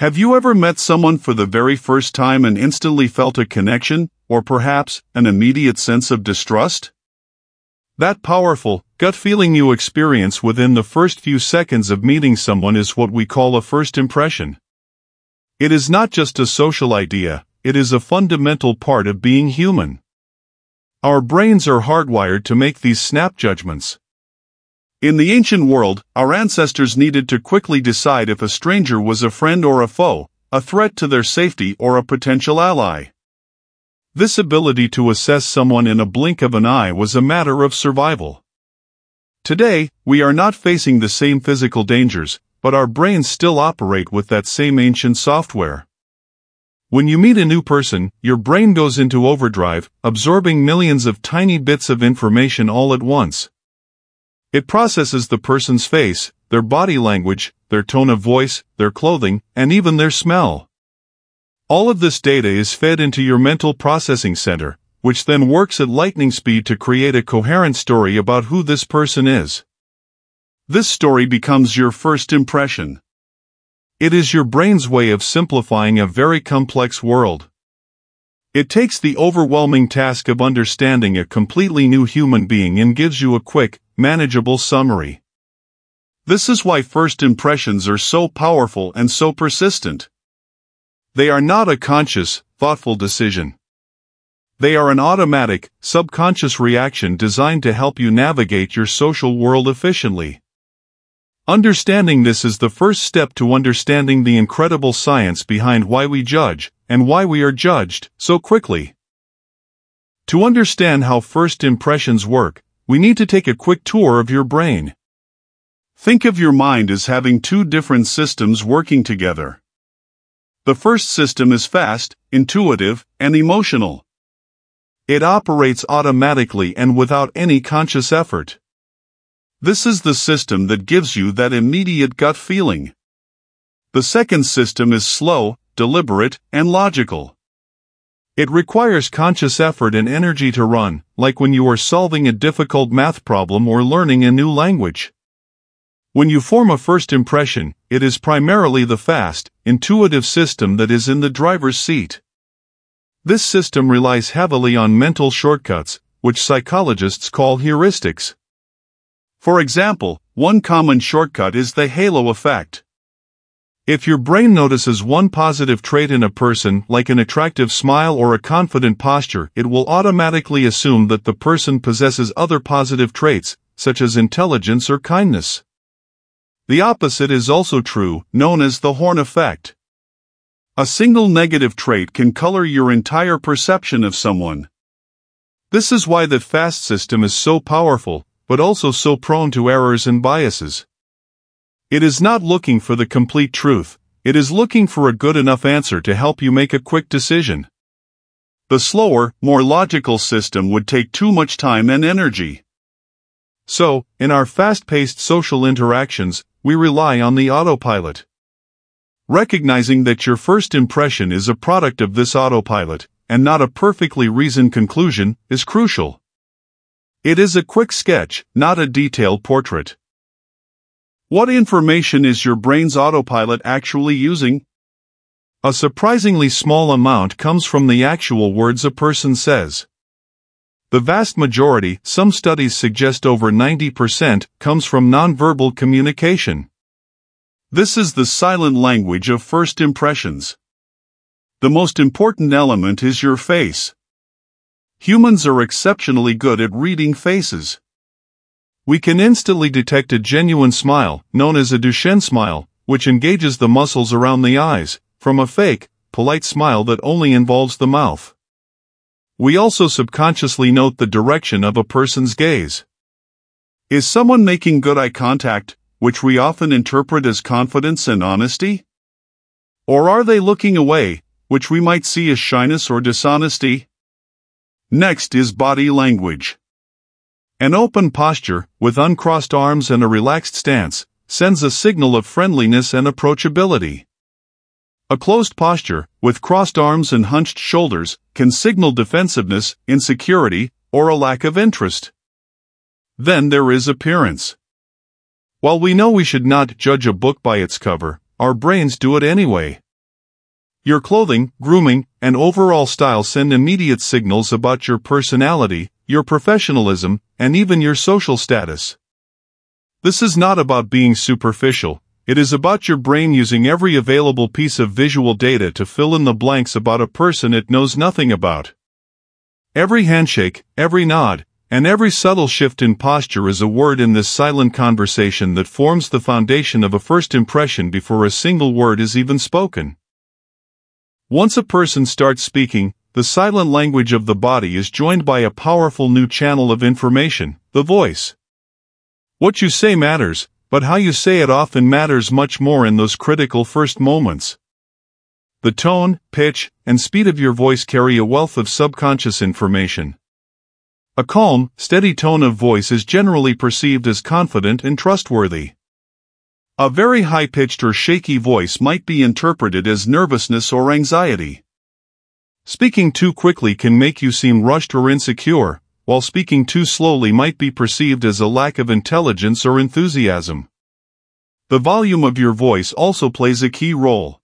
Have you ever met someone for the very first time and instantly felt a connection, or perhaps an immediate sense of distrust? That powerful, gut feeling you experience within the first few seconds of meeting someone is what we call a first impression. It is not just a social idea, it is a fundamental part of being human. Our brains are hardwired to make these snap judgments. In the ancient world, our ancestors needed to quickly decide if a stranger was a friend or a foe, a threat to their safety or a potential ally. This ability to assess someone in a blink of an eye was a matter of survival. Today, we are not facing the same physical dangers, but our brains still operate with that same ancient software. When you meet a new person, your brain goes into overdrive, absorbing millions of tiny bits of information all at once. It processes the person's face, their body language, their tone of voice, their clothing, and even their smell. All of this data is fed into your mental processing center, which then works at lightning speed to create a coherent story about who this person is. This story becomes your first impression. It is your brain's way of simplifying a very complex world. It takes the overwhelming task of understanding a completely new human being and gives you a quick, manageable summary. This is why first impressions are so powerful and so persistent. They are not a conscious, thoughtful decision. They are an automatic, subconscious reaction designed to help you navigate your social world efficiently. Understanding this is the first step to understanding the incredible science behind why we judge, and why we are judged, so quickly. To understand how first impressions work, we need to take a quick tour of your brain. Think of your mind as having two different systems working together. The first system is fast, intuitive, and emotional. It operates automatically and without any conscious effort. This is the system that gives you that immediate gut feeling. The second system is slow, deliberate, and logical. It requires conscious effort and energy to run, like when you are solving a difficult math problem or learning a new language. When you form a first impression, it is primarily the fast, intuitive system that is in the driver's seat. This system relies heavily on mental shortcuts, which psychologists call heuristics. For example, one common shortcut is the halo effect. If your brain notices one positive trait in a person, like an attractive smile or a confident posture, it will automatically assume that the person possesses other positive traits, such as intelligence or kindness. The opposite is also true, known as the horn effect. A single negative trait can color your entire perception of someone. This is why the FAST system is so powerful, but also so prone to errors and biases. It is not looking for the complete truth, it is looking for a good enough answer to help you make a quick decision. The slower, more logical system would take too much time and energy. So, in our fast-paced social interactions, we rely on the autopilot. Recognizing that your first impression is a product of this autopilot, and not a perfectly reasoned conclusion, is crucial. It is a quick sketch, not a detailed portrait. What information is your brain's autopilot actually using? A surprisingly small amount comes from the actual words a person says. The vast majority, some studies suggest over 90%, comes from nonverbal communication. This is the silent language of first impressions. The most important element is your face. Humans are exceptionally good at reading faces. We can instantly detect a genuine smile, known as a Duchenne smile, which engages the muscles around the eyes, from a fake, polite smile that only involves the mouth. We also subconsciously note the direction of a person's gaze. Is someone making good eye contact, which we often interpret as confidence and honesty? Or are they looking away, which we might see as shyness or dishonesty? Next is body language. An open posture, with uncrossed arms and a relaxed stance, sends a signal of friendliness and approachability. A closed posture, with crossed arms and hunched shoulders, can signal defensiveness, insecurity, or a lack of interest. Then there is appearance. While we know we should not judge a book by its cover, our brains do it anyway. Your clothing, grooming, and overall style send immediate signals about your personality, your professionalism, and even your social status. This is not about being superficial. It is about your brain using every available piece of visual data to fill in the blanks about a person it knows nothing about. Every handshake, every nod, and every subtle shift in posture is a word in this silent conversation that forms the foundation of a first impression before a single word is even spoken. Once a person starts speaking, the silent language of the body is joined by a powerful new channel of information, the voice. What you say matters, but how you say it often matters much more in those critical first moments. The tone, pitch, and speed of your voice carry a wealth of subconscious information. A calm, steady tone of voice is generally perceived as confident and trustworthy. A very high-pitched or shaky voice might be interpreted as nervousness or anxiety. Speaking too quickly can make you seem rushed or insecure, while speaking too slowly might be perceived as a lack of intelligence or enthusiasm. The volume of your voice also plays a key role.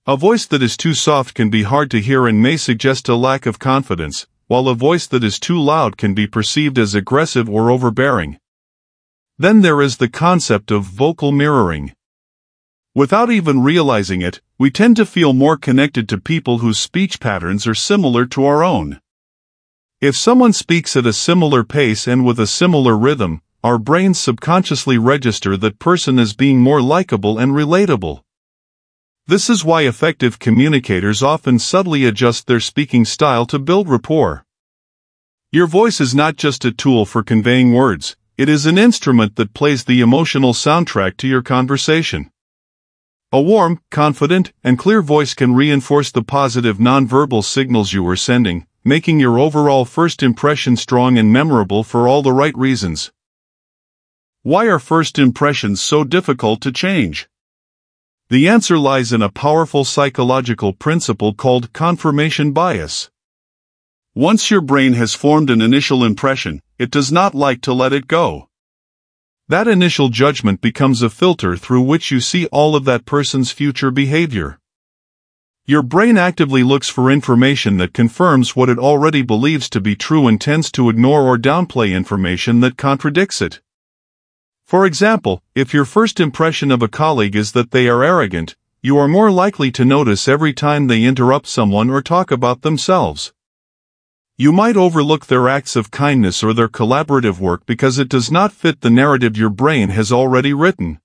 A voice that is too soft can be hard to hear and may suggest a lack of confidence, while a voice that is too loud can be perceived as aggressive or overbearing. Then there is the concept of vocal mirroring. Without even realizing it, we tend to feel more connected to people whose speech patterns are similar to our own. If someone speaks at a similar pace and with a similar rhythm, our brains subconsciously register that person as being more likable and relatable. This is why effective communicators often subtly adjust their speaking style to build rapport. Your voice is not just a tool for conveying words. It is an instrument that plays the emotional soundtrack to your conversation. A warm, confident, and clear voice can reinforce the positive nonverbal signals you are sending, making your overall first impression strong and memorable for all the right reasons. Why are first impressions so difficult to change? The answer lies in a powerful psychological principle called confirmation bias. Once your brain has formed an initial impression, it does not like to let it go. That initial judgment becomes a filter through which you see all of that person's future behavior. Your brain actively looks for information that confirms what it already believes to be true and tends to ignore or downplay information that contradicts it. For example, if your first impression of a colleague is that they are arrogant, you are more likely to notice every time they interrupt someone or talk about themselves. You might overlook their acts of kindness or their collaborative work because it does not fit the narrative your brain has already written.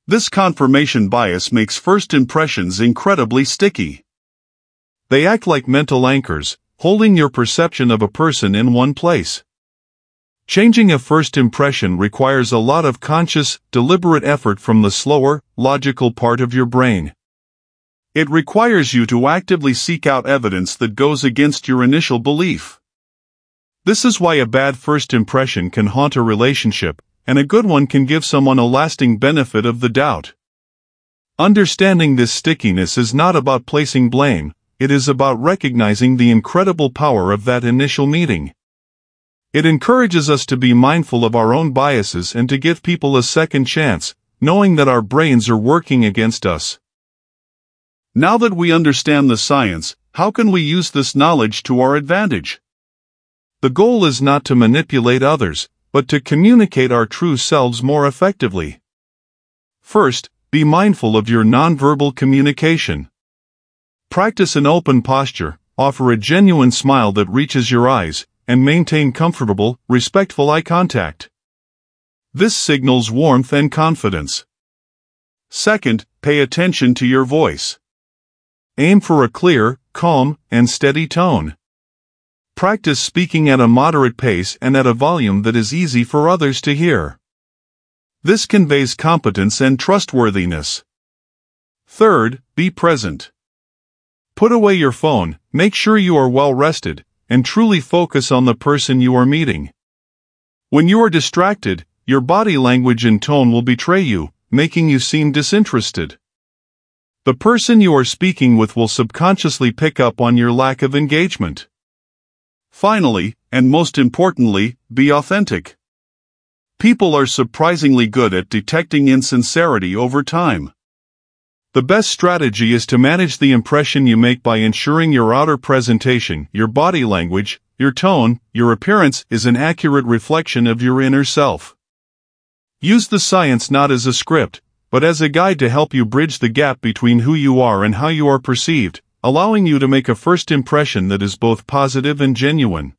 This confirmation bias makes first impressions incredibly sticky. They act like mental anchors, holding your perception of a person in one place. Changing a first impression requires a lot of conscious, deliberate effort from the slower, logical part of your brain. It requires you to actively seek out evidence that goes against your initial belief. This is why a bad first impression can haunt a relationship, and a good one can give someone a lasting benefit of the doubt. Understanding this stickiness is not about placing blame, it is about recognizing the incredible power of that initial meeting. It encourages us to be mindful of our own biases and to give people a second chance, knowing that our brains are working against us. Now that we understand the science, how can we use this knowledge to our advantage? The goal is not to manipulate others, but to communicate our true selves more effectively. First, be mindful of your nonverbal communication. Practice an open posture, offer a genuine smile that reaches your eyes, and maintain comfortable, respectful eye contact. This signals warmth and confidence. Second, pay attention to your voice. Aim for a clear, calm, and steady tone. Practice speaking at a moderate pace and at a volume that is easy for others to hear. This conveys competence and trustworthiness. Third, be present. Put away your phone, make sure you are well rested, and truly focus on the person you are meeting. When you are distracted, your body language and tone will betray you, making you seem disinterested. The person you are speaking with will subconsciously pick up on your lack of engagement. Finally, and most importantly, be authentic. People are surprisingly good at detecting insincerity over time. The best strategy is to manage the impression you make by ensuring your outer presentation, your body language, your tone, your appearance is an accurate reflection of your inner self. Use the science not as a script, but as a guide to help you bridge the gap between who you are and how you are perceived, allowing you to make a first impression that is both positive and genuine.